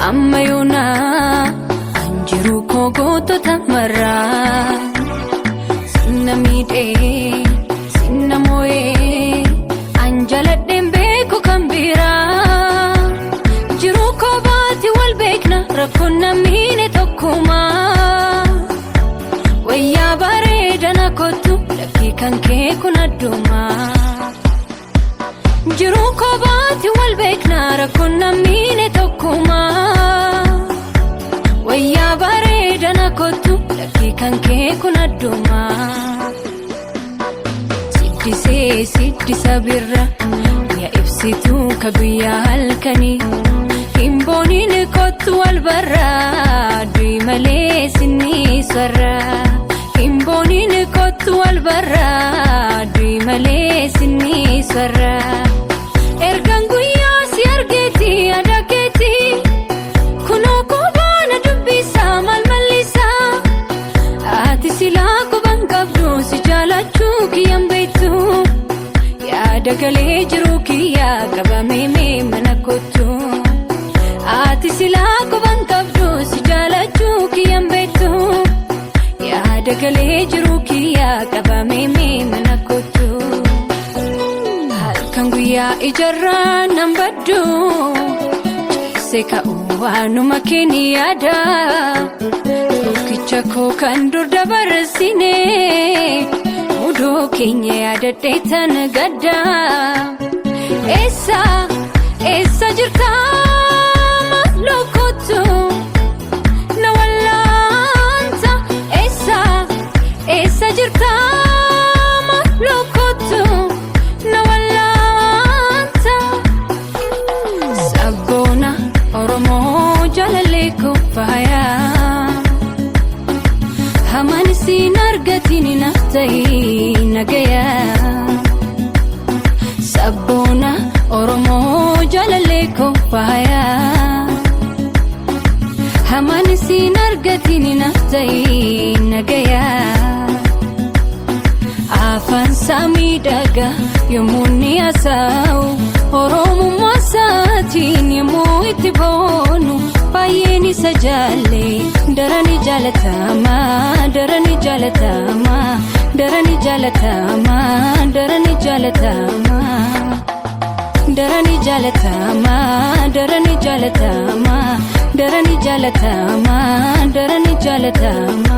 amma yona anjiru kogoto tamara sinamide sinamoe anjaladem beko kambira jiru kobati wal bekna rakonna mine tokkuma wayya baredana kotu dakikan ke kunaduma jiru kobati wal bekna rakonna mine tokkuma wayya baredana kotu dakikan ke kunaduma siddi sabirra ya ifsitu kabiya halkani himbonine kotu wal barra dui male sinni sarra himbonine kotu wal barra dui male sinni sarra ergan guyya si argeti adaketi kuno kubana dubbisa malmalisa ati sila kuban qabdu si jalachu kiyam beitu ya dagale jiru kiya qabame me manakotu ati sila kuban qabdu si jalachu kiyam beitu ya dagale jiru kiya qabame me manakotu kanguya ijarra nambaddu seka uwanu makeni ada kichako kandur dabarsine mudo kenya addetan gadda essa jirta lokotu nawallanta essa jirta lokotu nawallanta sabona oromo jalale kufaya hamani sinargatini naftai nagaya sabona oromo jalale kufaya hamani sinargatini naftai nagaya afan sami daga yomuni asau oromo masatin yomu itibonu bayeni sajale darani jalatama darani jalatama darani jalatama darani jalatama darani jalatama darani jalatama darani jalatama darani jalatama